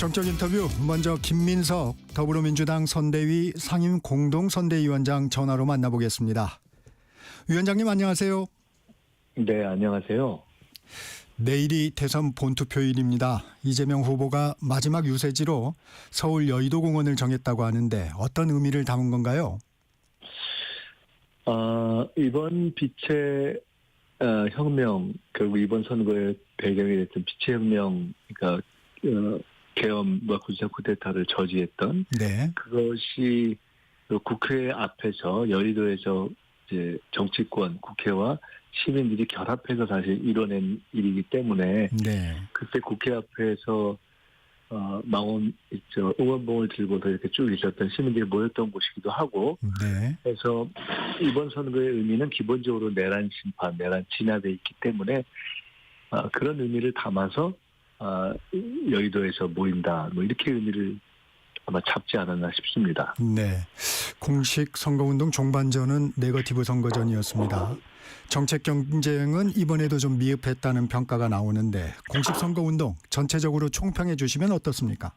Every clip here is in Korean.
정적 인터뷰 먼저 김민석 더불어민주당 선대위 상임 공동선대위원장 전화로 만나보겠습니다. 위원장님 안녕하세요. 네, 안녕하세요. 내일이 대선 본투표일입니다. 이재명 후보가 마지막 유세지로 서울 여의도공원을 정했다고 하는데 어떤 의미를 담은 건가요? 이번 빛의 혁명, 결국 이번 선거의 배경이 됐던 빛의 혁명, 그러니까 계엄과 군사 쿠데타를 저지했던 네. 그것이 국회 앞에서 여의도에서 이제 정치권, 국회와 시민들이 결합해서 사실 이뤄낸 일이기 때문에 네. 그때 국회 앞에서 망원 있죠, 응원봉을 들고서 이렇게 쭉 있었던 시민들이 모였던 곳이기도 하고, 네. 그래서 이번 선거의 의미는 기본적으로 내란 심판, 내란 진압에 있기 때문에 그런 의미를 담아서 여의도에서 모인다, 뭐 이렇게 의미를 아마 잡지 않았나 싶습니다. 네. 공식 선거운동 종반전은 네거티브 선거전이었습니다. 정책 경쟁은 이번에도 좀 미흡했다는 평가가 나오는데 공식 선거운동 전체적으로 총평해 주시면 어떻습니까?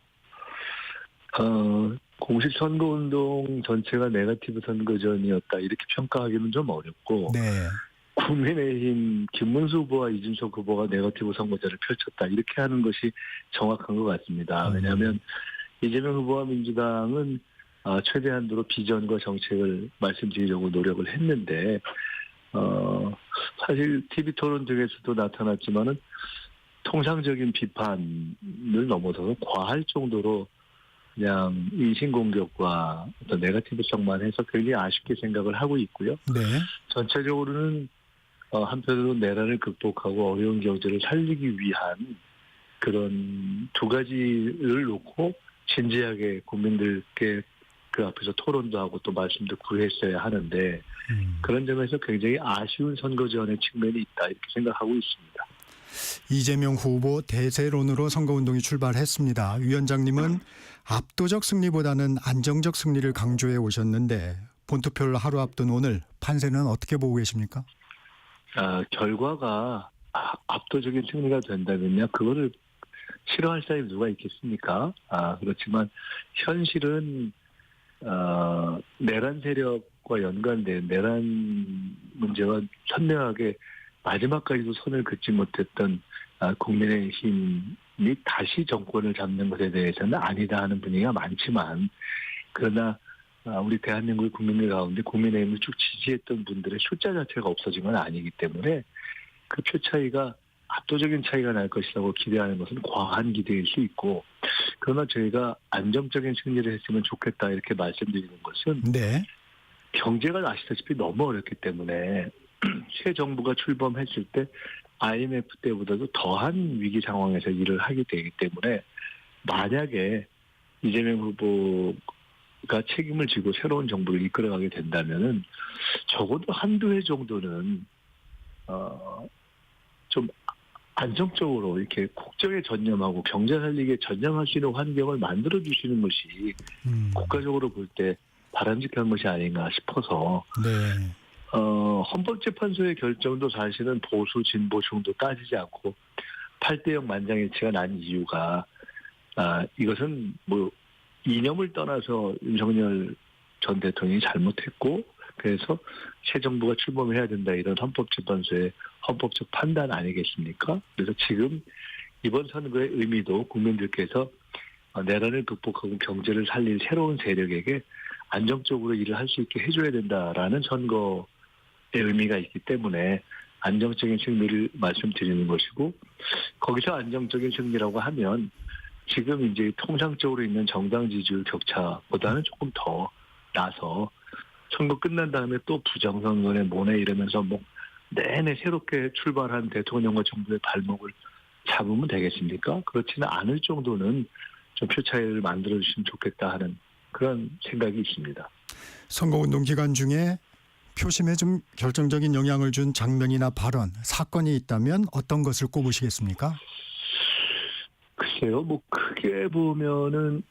공식 선거운동 전체가 네거티브 선거전이었다 이렇게 평가하기는 좀 어렵고, 네. 국민의힘 김문수 후보와 이준석 후보가 네거티브 선거전을 펼쳤다 이렇게 하는 것이 정확한 것 같습니다. 왜냐하면 이재명 후보와 민주당은 최대한도로 비전과 정책을 말씀드리려고 노력을 했는데, 사실 TV 토론 등에서도 나타났지만은 통상적인 비판을 넘어서서 과할 정도로 그냥 인신공격과 어떤 네거티브성만 해서 굉장히 아쉽게 생각을 하고 있고요. 네. 전체적으로는 한편으로 내란을 극복하고 어려운 경제를 살리기 위한 그런 두 가지를 놓고 진지하게 국민들께 그 앞에서 토론도 하고 또 말씀도 구했어야 하는데, 그런 점에서 굉장히 아쉬운 선거전의 측면이 있다 이렇게 생각하고 있습니다. 이재명 후보 대세론으로 선거운동이 출발했습니다. 위원장님은 압도적 승리보다는 안정적 승리를 강조해 오셨는데 본투표를 하루 앞둔 오늘 판세는 어떻게 보고 계십니까? 결과가 압도적인 승리가 된다면요, 그거를 싫어할 사람이 누가 있겠습니까? 그렇지만 현실은 내란 세력과 연관된 내란 문제와 선명하게 마지막까지도 손을 긋지 못했던 국민의힘이 다시 정권을 잡는 것에 대해서는 아니다 하는 분위기가 많지만, 그러나 우리 대한민국 국민들 가운데 국민의힘을 쭉 지지했던 분들의 숫자 자체가 없어진 건 아니기 때문에 그 표 차이가 압도적인 차이가 날 것이라고 기대하는 것은 과한 기대일 수 있고, 그러나 저희가 안정적인 승리를 했으면 좋겠다 이렇게 말씀드리는 것은, 네. 경제가 아시다시피 너무 어렵기 때문에 새 정부가 출범했을 때 IMF 때보다도 더한 위기 상황에서 일을 하게 되기 때문에, 만약에 이재명 후보가 책임을 지고 새로운 정부를 이끌어가게 된다면은 적어도 한두 해 정도는 좀 안정적으로 이렇게 국정에 전념하고 경제 살리기에 전념할 수 있는 환경을 만들어 주시는 것이 국가적으로 볼 때 바람직한 것이 아닌가 싶어서, 네. 헌법재판소의 결정도 사실은 보수 진보 중도 따지지 않고 8대0 만장일치가 난 이유가, 이것은 뭐 이념을 떠나서 윤석열 전 대통령이 잘못했고 그래서 새 정부가 출범해야 된다 이런 헌법재판소의 헌법적 판단 아니겠습니까? 그래서 지금 이번 선거의 의미도 국민들께서 내란을 극복하고 경제를 살릴 새로운 세력에게 안정적으로 일을 할 수 있게 해줘야 된다라는 선거의 의미가 있기 때문에 안정적인 승리를 말씀드리는 것이고, 거기서 안정적인 승리라고 하면 지금 이제 통상적으로 있는 정당 지지율 격차보다는 조금 더 나서 선거 끝난 다음에 또 부정선거에 모내 이러면서 뭐 내내 새롭게 출발한 대통령과 정부의 발목을 잡으면 되겠습니까? 그렇지는 않을 정도는 좀 표 차이를 만들어 주시면 좋겠다 하는 그런 생각이 있습니다. 선거운동 기간 중에 표심에 좀 결정적인 영향을 준 장면이나 발언, 사건이 있다면 어떤 것을 꼽으시겠습니까? 글쎄요, 뭐 크게 보면은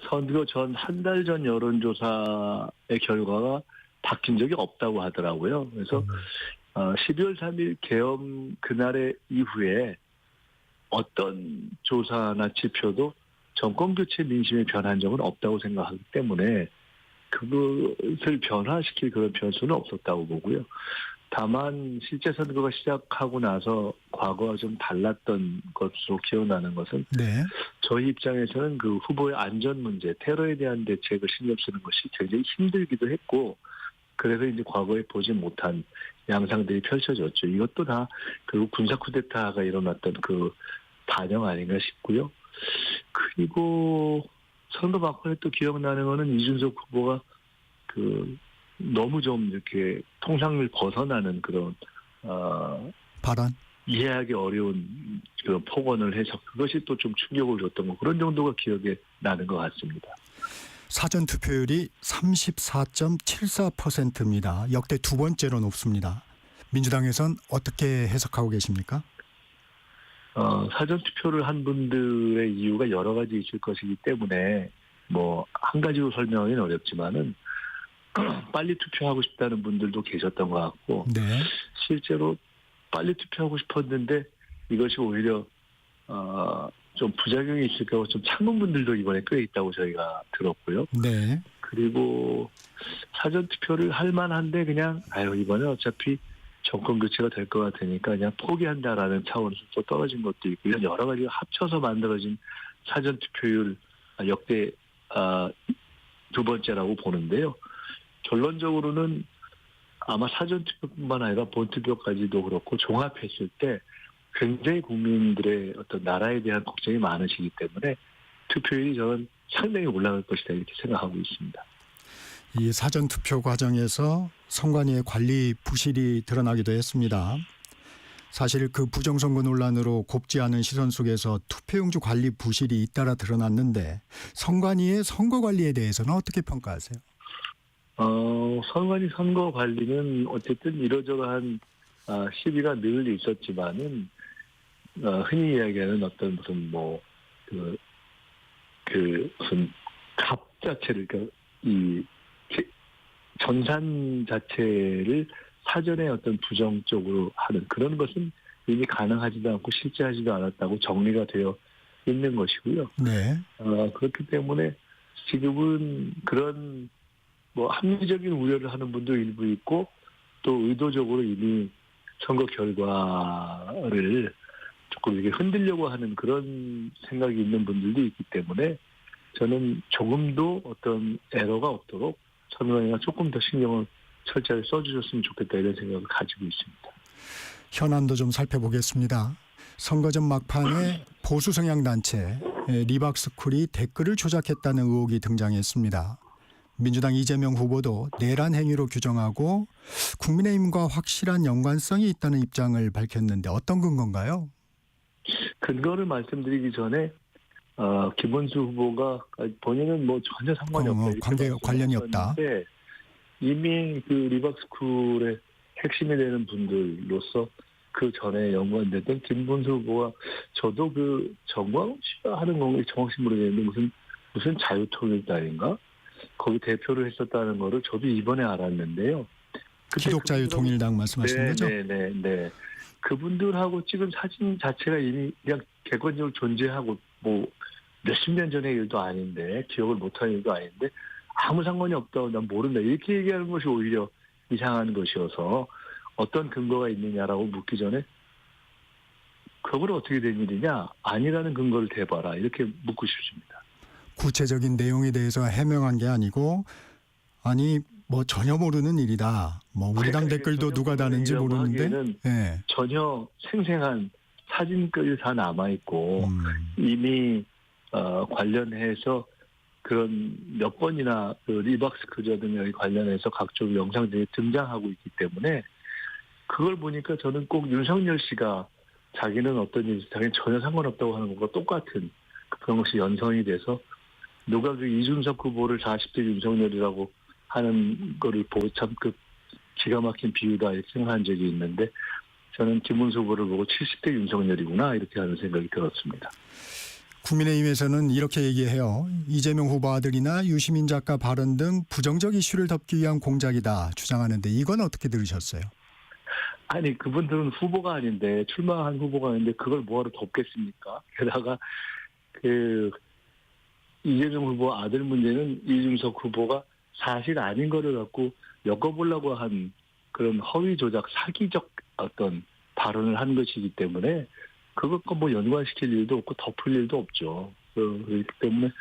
선거 전 한 달 전 여론조사의 결과가 바뀐 적이 없다고 하더라고요. 그래서 12월 3일 계엄 그날의 이후에 어떤 조사나 지표도 정권 교체 민심이 변한 적은 없다고 생각하기 때문에 그것을 변화시킬 그런 변수는 없었다고 보고요. 다만 실제 선거가 시작하고 나서 과거와 좀 달랐던 것으로 기억나는 것은 네. 저희 입장에서는 그 후보의 안전 문제, 테러에 대한 대책을 신경 쓰는 것이 굉장히 힘들기도 했고, 그래서 이제 과거에 보지 못한 양상들이 펼쳐졌죠. 이것도 다 결국 군사 쿠데타가 일어났던 그 반영 아닌가 싶고요. 그리고 선거 막판에 또 기억나는 거는 이준석 후보가 그 너무 좀 이렇게 통상을 벗어나는 그런 발언. 이해하기 어려운 그런 폭언을 해서 그것이 또 좀 충격을 줬던 거, 그런 정도가 기억에 나는 것 같습니다. 사전 투표율이 34.74%입니다. 역대 두 번째로 높습니다. 민주당에선 어떻게 해석하고 계십니까? 사전 투표를 한 분들의 이유가 여러 가지 있을 것이기 때문에 뭐 한 가지로 설명하기는 어렵지만은 빨리 투표하고 싶다는 분들도 계셨던 것 같고, 네. 실제로 빨리 투표하고 싶었는데 이것이 오히려 좀 부작용이 있을까 봐 좀 참은 분들도 이번에 꽤 있다고 저희가 들었고요. 네. 그리고 사전 투표를 할 만한데 그냥 이번에 어차피 정권 교체가 될 것 같으니까 그냥 포기한다라는 차원에서 또 떨어진 것도 있고, 이런 여러 가지가 합쳐서 만들어진 사전 투표율 역대 두 번째라고 보는데요. 결론적으로는 아마 사전 투표뿐만 아니라 본 투표까지도 그렇고 종합했을 때 굉장히 국민들의 어떤 나라에 대한 걱정이 많으시기 때문에 투표율이 저는 상당히 올라갈 것이다 이렇게 생각하고 있습니다. 이 사전 투표 과정에서 선관위의 관리 부실이 드러나기도 했습니다. 사실 그 부정선거 논란으로 곱지 않은 시선 속에서 투표용지 관리 부실이 잇따라 드러났는데 선관위의 선거 관리에 대해서는 어떻게 평가하세요? 선관위 선거 관리는 어쨌든 이러저러한 시비가 늘 있었지만은 흔히 이야기하는 어떤 무슨 무슨 갑 자체를, 그러니까 이 전산 자체를 사전에 어떤 부정적으로 하는 그런 것은 이미 가능하지도 않고 실제하지도 않았다고 정리가 되어 있는 것이고요. 네. 그렇기 때문에 지금은 그런 합리적인 우려를 하는 분도 일부 있고, 또 의도적으로 이미 선거 결과를 조금 이렇게 흔들려고 하는 그런 생각이 있는 분들도 있기 때문에 저는 조금도 어떤 에러가 없도록 선관위가 조금 더 신경을 철저하게 써주셨으면 좋겠다 이런 생각을 가지고 있습니다. 현안도 좀 살펴보겠습니다. 선거 전 막판에 보수 성향 단체 리박스쿨이 댓글을 조작했다는 의혹이 등장했습니다. 민주당 이재명 후보도 내란 행위로 규정하고 국민의힘과 확실한 연관성이 있다는 입장을 밝혔는데 어떤 근거인가요? 근거를 말씀드리기 전에 김문수 후보가 본인은 전혀 상관이 없다, 관련이 없다. 이미 그 리박스쿨의 핵심이 되는 분들로서 그 전에 연관됐던 김문수 후보가, 저도 그 정광훈 씨가 하는 건지 정확히 모르겠는데 무슨 자유통일당인가 거기 대표를 했었다는 거를 저도 이번에 알았는데요. 기독자유통일당 말씀하시는 거죠? 네. 그분들하고 찍은 사진 자체가 이미 그냥 객관적으로 존재하고 몇십 년 전의 일도 아닌데, 기억을 못하는 일도 아닌데 아무 상관이 없다고 난 모른다 이렇게 얘기하는 것이 오히려 이상한 것이어서, 어떤 근거가 있느냐라고 묻기 전에 그걸 어떻게 된 일이냐, 아니라는 근거를 대봐라 이렇게 묻고 싶습니다. 구체적인 내용에 대해서 해명한 게 아니고 전혀 모르는 일이다. 우리 당 댓글도 누가 다는지 모르는데 전혀 생생한 사진까지 다 남아있고 이미 관련해서 그런 몇 번이나 그 리박스쿨 등에 관련해서 각종 영상들이 등장하고 있기 때문에, 그걸 보니까 저는 꼭 윤석열 씨가 자기는 어떤 일이 자기는 전혀 상관없다고 하는 것과 똑같은 그런 것이 연상이 돼서, 누가 그 이준석 후보를 40대 윤석열이라고 하는 거를 보고 참 기가 막힌 비유다 이렇게 생각한 적이 있는데, 저는 김문수 후보를 보고 70대 윤석열이구나 이렇게 하는 생각이 들었습니다. 국민의힘에서는 이렇게 얘기해요. 이재명 후보 아들이나 유시민 작가 발언 등 부정적 이슈를 덮기 위한 공작이다 주장하는데 이건 어떻게 들으셨어요? 아니 그분들은 후보가 아닌데 출마한 후보가 아닌데 그걸 뭐하러 돕겠습니까? 게다가 그 이재명 후보 아들 문제는 이준석 후보가 사실 아닌 거를 갖고 엮어보려고 한 그런 허위 조작 사기적 어떤 발언을 한 것이기 때문에 그것과 뭐 연관시킬 일도 없고 덮을 일도 없죠. 그렇기 때문에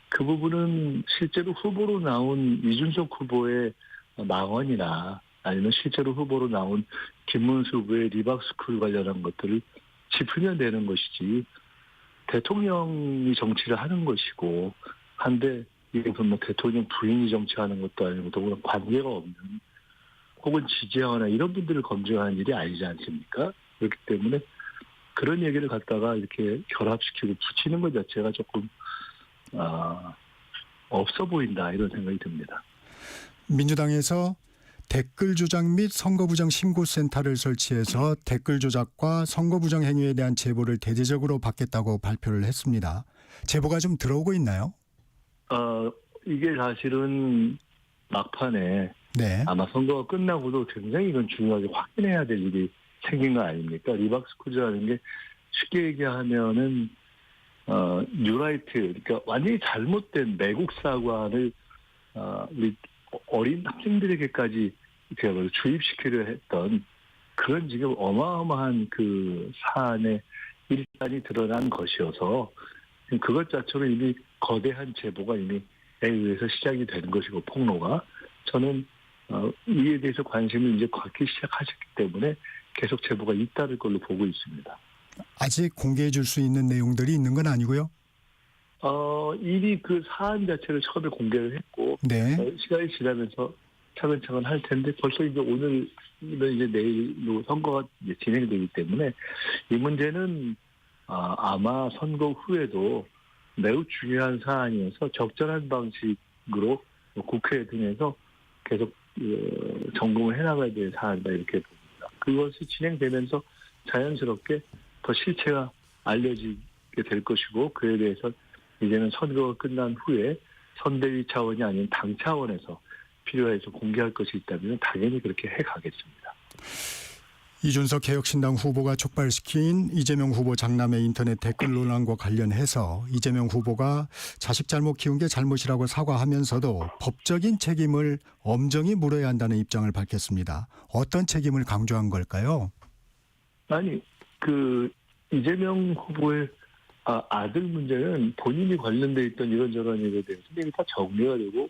그 부분은 실제로 후보로 나온 이준석 후보의 망언이나 아니면 실제로 후보로 나온 김문수 후보의 리박스쿨 관련한 것들을 짚으면 되는 것이지 대통령이 정치를 하는 것이고 한데 이게 무슨 뭐 대통령 부인이 정치하는 것도 아니고 더구나 관계가 없는 혹은 지지하거나 이런 분들을 검증하는 일이 아니지 않습니까? 그렇기 때문에 그런 얘기를 갖다가 이렇게 결합시키고 붙이는 것 자체가 조금 없어 보인다 이런 생각이 듭니다. 민주당에서 댓글 조작 및 선거부정 신고센터를 설치해서 댓글 조작과 선거부정 행위에 대한 제보를 대대적으로 받겠다고 발표를 했습니다. 제보가 좀 들어오고 있나요? 이게 사실은 막판에 네. 아마 선거가 끝나고도 굉장히 이건 중요하게 확인해야 될 일이 생긴 거 아닙니까? 리박스쿨이라는 게 쉽게 얘기하면은 뉴라이트, 그러니까 완전히 잘못된 매국 사관을 우리 어린 학생들에게까지 이렇게 주입시키려 했던 그런 지금 어마어마한 그 사안의 일단이 드러난 것이어서 그것 자체로 이미 거대한 제보가 이미 의해서 시작이 되는 것이고 폭로가 저는 이에 대해서 관심을 이제 갖기 시작하셨기 때문에 계속 제보가 잇따를 걸로 보고 있습니다. 아직 공개해 줄 수 있는 내용들이 있는 건 아니고요? 이미 그 사안 자체를 처음에 공개를 했고 네. 시간이 지나면서 차근차근 할 텐데 벌써 이제 오늘 이제 내일로 선거가 이제 진행되기 때문에 이 문제는 아마 선거 후에도 매우 중요한 사안이어서 적절한 방식으로 국회 등에서 계속 점검을 해나가야 될 사안이다 이렇게 봅니다. 그것이 진행되면서 자연스럽게 더 실체가 알려지게 될 것이고 그에 대해서 이제는 선거가 끝난 후에 선대위 차원이 아닌 당 차원에서 필요해서 공개할 것이 있다면 당연히 그렇게 해가겠습니다. 이준석 개혁신당 후보가 촉발시킨 이재명 후보 장남의 인터넷 댓글 논란과 관련해서 이재명 후보가 자식 잘못 키운 게 잘못이라고 사과하면서도 법적인 책임을 엄정히 물어야 한다는 입장을 밝혔습니다. 어떤 책임을 강조한 걸까요? 아니 그 이재명 후보의 아들 문제는 본인이 관련돼 있던 이런저런 일에 대해서 이게 다 정리가 되고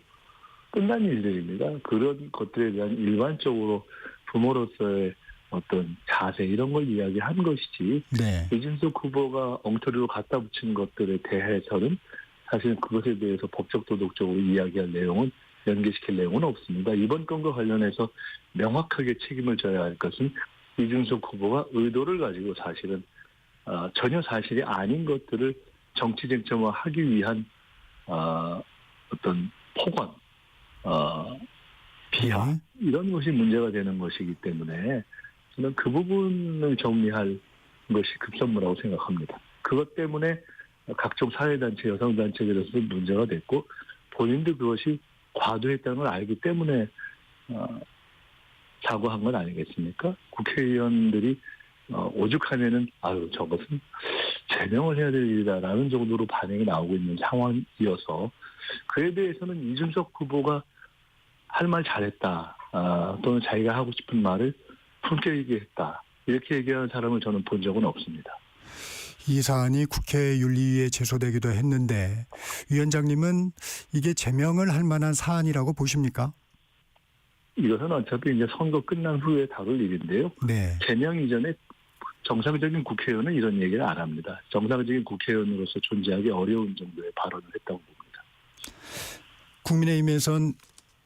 끝난 일들입니다. 그런 것들에 대한 일반적으로 부모로서의 어떤 자세 이런 걸 이야기한 것이지 네. 이준석 후보가 엉터리로 갖다 붙인 것들에 대해서는 사실 그것에 대해서 법적 도덕적으로 이야기할 내용은 연계시킬 내용은 없습니다. 이번 건과 관련해서 명확하게 책임을 져야 할 것은 이준석 후보가 의도를 가지고 사실은 전혀 사실이 아닌 것들을 정치 쟁점화하기 위한 어떤 폭언, 비하 이런 것이 문제가 되는 것이기 때문에 저는 그 부분을 정리할 것이 급선무라고 생각합니다. 그것 때문에 각종 사회단체, 여성단체들에서도 문제가 됐고 본인도 그것이 과도했다는 걸 알기 때문에 사과한 건 아니겠습니까? 국회의원들이 오죽하면은 저것은 제명을 해야 될 일이다라는 정도로 반응이 나오고 있는 상황이어서 그에 대해서는 이준석 후보가 할 말 잘했다 또는 자기가 하고 싶은 말을 품격 있게 했다 이렇게 얘기하는 사람을 저는 본 적은 없습니다. 이 사안이 국회 윤리위에 제소되기도 했는데 위원장님은 이게 제명을 할 만한 사안이라고 보십니까? 이것은 어차피 이제 선거 끝난 후에 다룰 일인데요. 네. 제명 이전에 정상적인 국회의원은 이런 얘기를 안 합니다. 정상적인 국회의원으로서 존재하기 어려운 정도의 발언을 했다고 봅니다. 국민의힘에선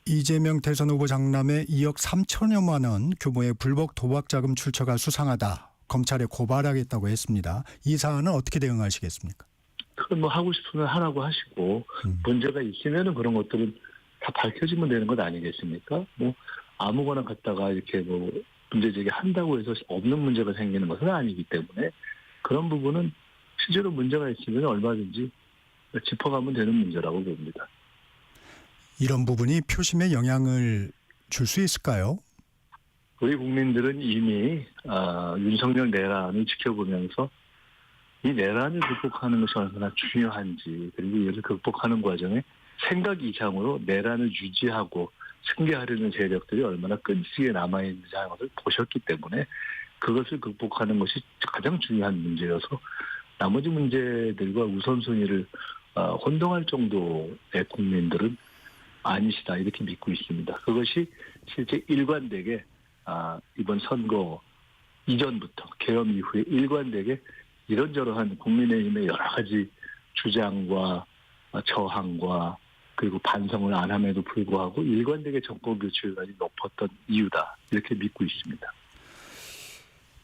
이재명 대선 후보 장남의 2억 3천여만 원 규모의 불법 도박 자금 출처가 수상하다. 검찰에 고발하겠다고 했습니다. 이 사안은 어떻게 대응하시겠습니까? 그건 뭐 하고 싶으면 하라고 하시고 문제가 있으면은 그런 것들은 다 밝혀지면 되는 것 아니겠습니까? 뭐 아무거나 갖다가 이렇게 뭐 문제 제기한다고 해서 없는 문제가 생기는 것은 아니기 때문에 그런 부분은 실제로 문제가 있으면 얼마든지 짚어가면 되는 문제라고 봅니다. 이런 부분이 표심에 영향을 줄 수 있을까요? 우리 국민들은 이미 윤석열 내란을 지켜보면서 이 내란을 극복하는 것이 얼마나 중요한지, 그리고 이를 극복하는 과정에 생각 이상으로 내란을 유지하고 승계하려는 세력들이 얼마나 끈질기게 남아있는지 하는 것을 보셨기 때문에 그것을 극복하는 것이 가장 중요한 문제여서 나머지 문제들과 우선순위를 혼동할 정도의 국민들은 아니시다, 이렇게 믿고 있습니다. 그것이 실제 일관되게 이번 선거 이전부터 계엄 이후에 일관되게 이런저런한 국민의힘의 여러 가지 주장과 저항과 그리고 반성을 안 함에도 불구하고 일관되게 정권 교체율이 높았던 이유다, 이렇게 믿고 있습니다.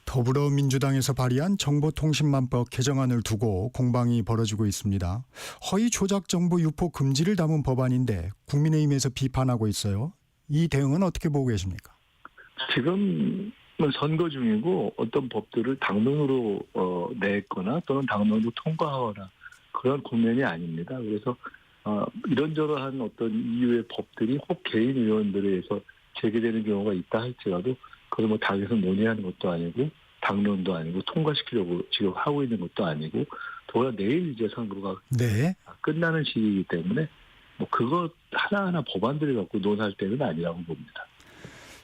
더불어민주당에서 발의한 정보통신망법 개정안을 두고 공방이 벌어지고 있습니다. 허위 조작 정보 유포 금지를 담은 법안인데 국민의힘에서 비판하고 있어요. 이 대응은 어떻게 보고 계십니까? 지금은 선거 중이고 어떤 법들을 당론으로 냈거나 또는 당론으로 통과하거나 그런 국면이 아닙니다. 그래서 이런저런한 어떤 이유의 법들이 혹 개인 의원들에 의해서 제기되는 경우가 있다 할지라도 그걸 뭐 당에서 논의하는 것도 아니고 당론도 아니고 통과시키려고 지금 하고 있는 것도 아니고 더구나 내일 이제 선거가 네. 끝나는 시기이기 때문에 뭐 그거 하나하나 법안들을 갖고 논할 때는 아니라고 봅니다.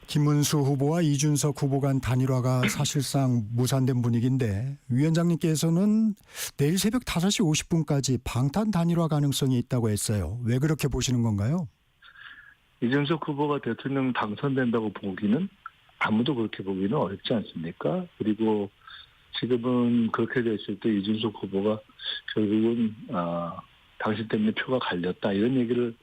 김문수 후보와 이준석 후보 간 단일화가 사실상 무산된 분위기인데 위원장님께서는 내일 새벽 5시 50분까지 방탄 단일화 가능성이 있다고 했어요. 왜 그렇게 보시는 건가요? 이준석 후보가 대통령 당선된다고 보기는 아무도 그렇게 보기는 어렵지 않습니까? 그리고 지금은 그렇게 됐을 때 이준석 후보가 결국은 당신 때문에 표가 갈렸다, 이런 얘기를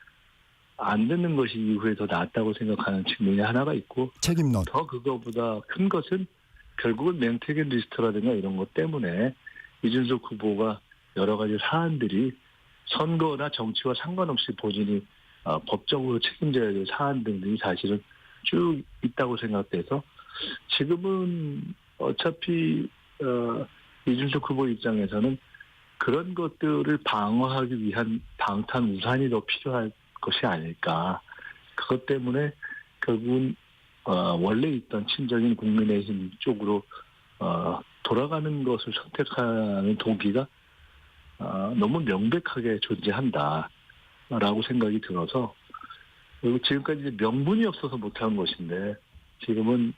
안 듣는 것이 이후에 더 낫다고 생각하는 측면이 하나가 있고, 책임론. 더 그거보다 큰 것은 결국은 맹태균 리스트라든가 이런 것 때문에 이준석 후보가 여러 가지 사안들이 선거나 정치와 상관없이 본인이 법적으로 책임져야 될 사안 등등이 사실은 쭉 있다고 생각돼서 지금은 어차피 이준석 후보 입장에서는 그런 것들을 방어하기 위한 방탄 우산이 더 필요할 것이 아닐까. 그것 때문에 결국은 원래 있던 친정인 국민의힘 쪽으로 돌아가는 것을 선택하는 동기가 너무 명백하게 존재한다라고 생각이 들어서, 그리고 지금까지 명분이 없어서 못한 것인데 지금은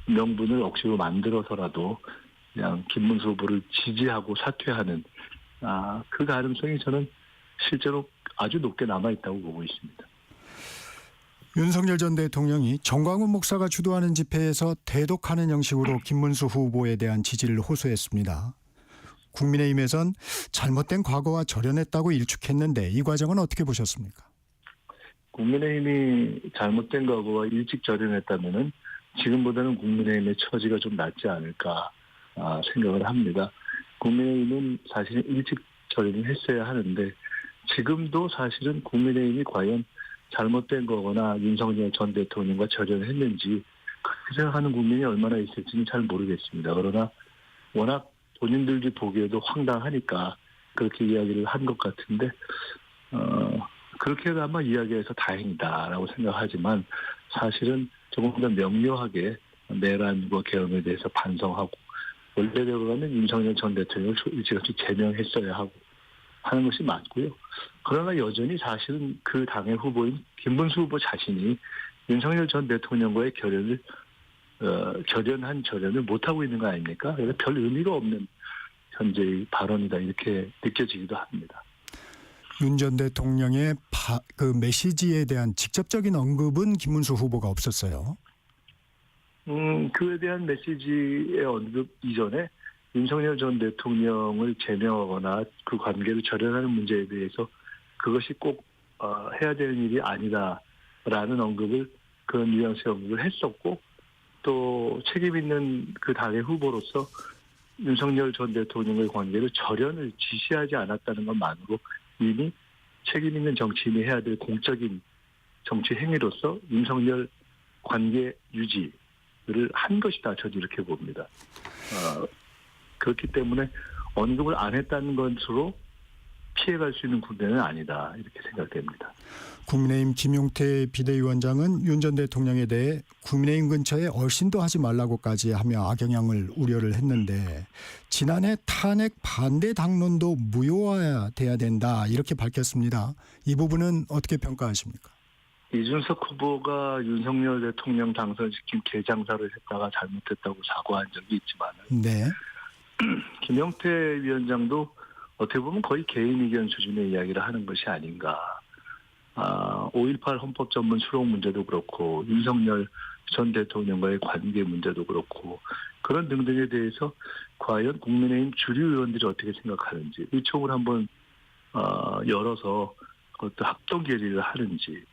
명분을 억지로 만들어서라도 그냥 김문수 후보를 지지하고 사퇴하는 그 가능성이 저는 실제로 아주 높게 남아있다고 보고 있습니다. 윤석열 전 대통령이 정광훈 목사가 주도하는 집회에서 대독하는 형식으로 김문수 후보에 대한 지지를 호소했습니다. 국민의힘에선 잘못된 과거와 절연했다고 일축했는데 이 과정은 어떻게 보셨습니까? 국민의힘이 잘못된 과거와 일찍 절연했다면은 지금보다는 국민의힘의 처지가 좀 낫지 않을까 생각을 합니다. 국민의힘은 사실은 일찍 절연을 했어야 하는데 지금도 사실은 국민의힘이 과연 잘못된 거거나 윤석열 전 대통령과 절연을 했는지 그렇게 생각하는 국민이 얼마나 있을지는 잘 모르겠습니다. 그러나 워낙 본인들이 보기에도 황당하니까 그렇게 이야기를 한 것 같은데 그렇게나마 이야기해서 다행이다라고 생각하지만 사실은 조금 더 명료하게 내란과 계엄에 대해서 반성하고 원래대로라면 윤석열 전 대통령을 일찌감치 제명했어야 하고 하는 것이 맞고요. 그러나 여전히 사실은 그 당의 후보인 김문수 후보 자신이 윤석열 전 대통령과의 절연을 못하고 있는 거 아닙니까? 그래서 별 의미가 없는 현재의 발언이다, 이렇게 느껴지기도 합니다. 윤 전 대통령의 그 메시지에 대한 직접적인 언급은 김문수 후보가 없었어요. 그에 대한 메시지의 언급 이전에 윤석열 전 대통령을 제명하거나 그 관계를 절연하는 문제에 대해서 그것이 꼭 해야 되는 일이 아니다라는 언급을, 그런 뉘앙스의 언급을 했었고, 또 책임 있는 그 당의 후보로서 윤석열 전 대통령의 관계를 절연을 지시하지 않았다는 것만으로 이미 책임 있는 정치인이 해야 될 공적인 정치 행위로서 윤석열 관계 유지를 한 것이다, 저는 이렇게 봅니다. 그렇기 때문에 언급을 안 했다는 것으로 피해갈 수 있는 국면은 아니다 이렇게 생각됩니다. 국민의힘 김용태 비대위원장은 윤 전 대통령에 대해 국민의힘 근처에 얼씬도 하지 말라고까지 하며 악영향을 우려를 했는데 지난해 탄핵 반대 당론도 무효화돼야 된다 이렇게 밝혔습니다. 이 부분은 어떻게 평가하십니까? 이준석 후보가 윤석열 대통령 당선시킨 개장사를 했다가 잘못했다고 사과한 적이 있지만 네. 김용태 위원장도 어떻게 보면 거의 개인 의견 수준의 이야기를 하는 것이 아닌가. 5.18 헌법 전문 수록 문제도 그렇고 윤석열 전 대통령과의 관계 문제도 그렇고 그런 등등에 대해서 과연 국민의힘 주류 의원들이 어떻게 생각하는지 의총을 한번 열어서 그것도 합동 결의를 하는지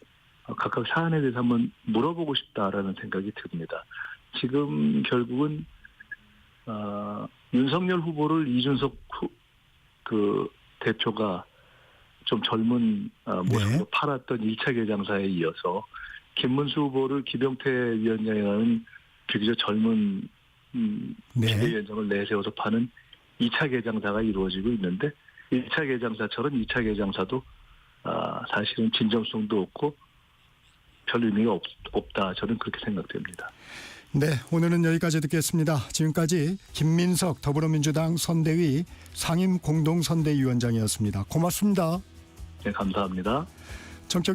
각각 사안에 대해서 한번 물어보고 싶다라는 생각이 듭니다. 지금 결국은 윤석열 후보를 이준석 대표가 좀 젊은 모습으로 네. 팔았던 1차 개장사에 이어서 김문수 후보를 김용태 위원장이라는 비교적 젊은 네. 비대위원장을 내세워서 파는 2차 개장사가 이루어지고 있는데 1차 개장사처럼 2차 개장사도 사실은 진정성도 없고 별 의미가 없다. 저는 그렇게 생각됩니다. 네, 오늘은 여기까지 듣겠습니다. 지금까지 김민석 더불어민주당 선대위 상임 공동선대위원장이었습니다. 고맙습니다. 네, 감사합니다. 정책